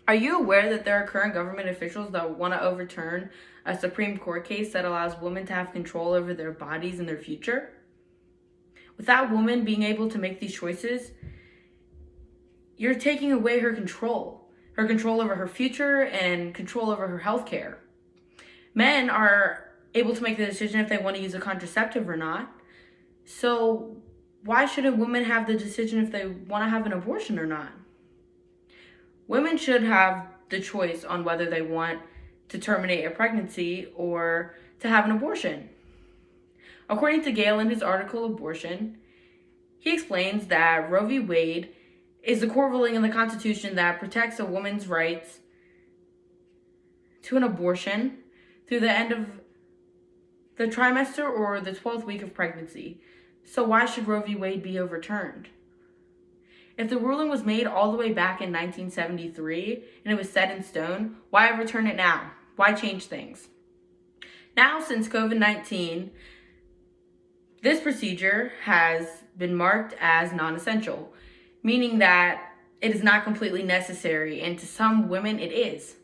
Are you aware that there are current government officials that want to overturn a Supreme Court case that allows women to have control over their bodies and their future? Without women being able to make these choices, you're taking away her control over her future and control over her health care. Men are able to make the decision if they want to use a contraceptive or not. So why shouldn't women have the decision if they want to have an abortion or not? Women should have the choice on whether they want to terminate a pregnancy or to have an abortion. According to Gale in his article, Abortion, he explains that Roe v. Wade is the court ruling in the Constitution that protects a woman's rights to an abortion through the end of the trimester or the 12th week of pregnancy. So why should Roe v. Wade be overturned? If the ruling was made all the way back in 1973 and it was set in stone, why overturn it now? Why change things? Now, since COVID-19, this procedure has been marked as non-essential, meaning that it is not completely necessary, and to some women it is.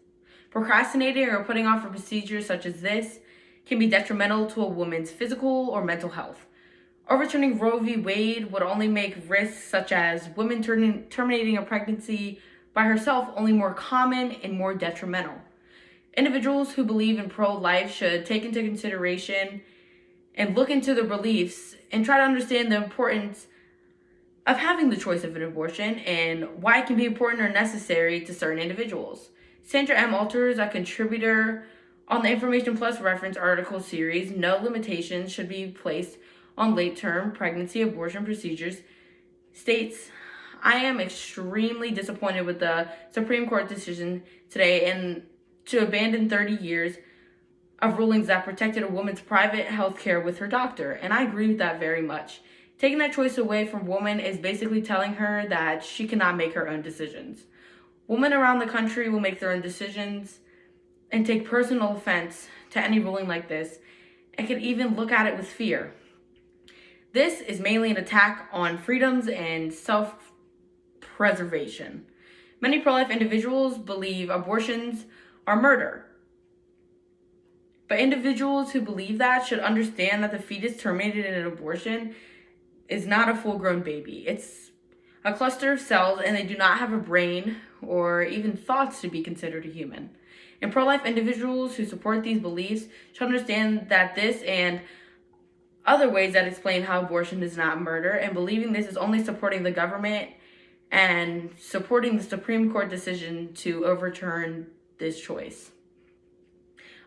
Procrastinating or putting off a procedure such as this can be detrimental to a woman's physical or mental health. Overturning Roe v. Wade would only make risks such as women terminating a pregnancy by herself only more common and more detrimental. Individuals who believe in pro-life should take into consideration and look into the beliefs and try to understand the importance of having the choice of an abortion and why it can be important or necessary to certain individuals. Sandra M. Alters, a contributor on the Information Plus reference article series, No Limitations Should Be Placed on Late-Term Pregnancy Abortion Procedures, states, I am extremely disappointed with the Supreme Court decision today and to abandon 30 years of rulings that protected a woman's private health care with her doctor. And I agree with that very much. Taking that choice away from women is basically telling her that she cannot make her own decisions. Women around the country will make their own decisions and take personal offense to any ruling like this and can even look at it with fear. This is mainly an attack on freedoms and self-preservation. Many pro-life individuals believe abortions are murder. But individuals who believe that should understand that the fetus terminated in an abortion is not a full-grown baby. It's a cluster of cells, and they do not have a brain or even thoughts to be considered a human. And pro-life individuals who support these beliefs should understand that this and other ways that explain how abortion is not murder, and believing this is only supporting the government and supporting the Supreme Court decision to overturn this choice.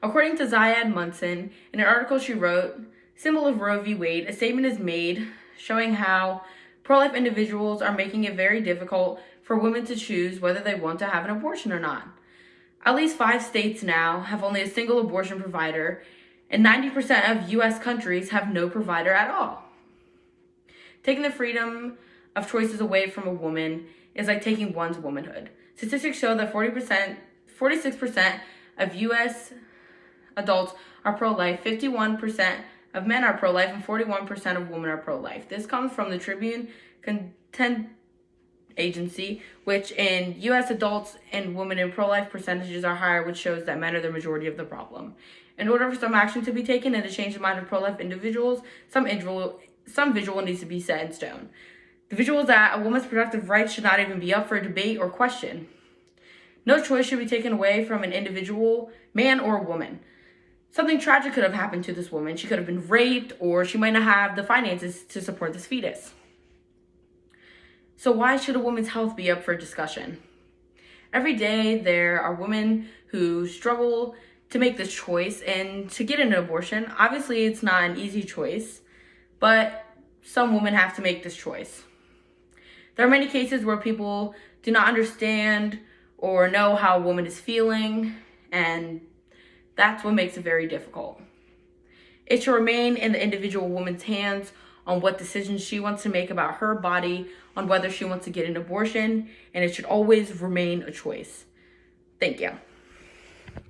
According to Ziad Munson, in an article she wrote, Symbol of Roe v. Wade, a statement is made showing how pro-life individuals are making it very difficult for women to choose whether they want to have an abortion or not. At least 5 states now have only a single abortion provider, and 90% of U.S. countries have no provider at all. Taking the freedom of choices away from a woman is like taking one's womanhood. Statistics show that 46% of U.S. adults are pro-life, 51% of men are pro-life, and 41% of women are pro-life. This comes from the Tribune Content Agency, which in U.S. adults and women in pro-life percentages are higher, which shows that men are the majority of the problem. In order for some action to be taken and to change the mind of pro-life individuals, some visual needs to be set in stone. The visual is that a woman's reproductive rights should not even be up for debate or question. No choice should be taken away from an individual, man or woman. Something tragic could have happened to this woman. She could have been raped, or she might not have the finances to support this fetus. So why should a woman's health be up for discussion? Every day there are women who struggle to make this choice and to get an abortion. Obviously, it's not an easy choice, but some women have to make this choice. There are many cases where people do not understand or know how a woman is feeling, and that's what makes it very difficult. It should remain in the individual woman's hands on what decisions she wants to make about her body, on whether she wants to get an abortion, and it should always remain a choice. Thank you.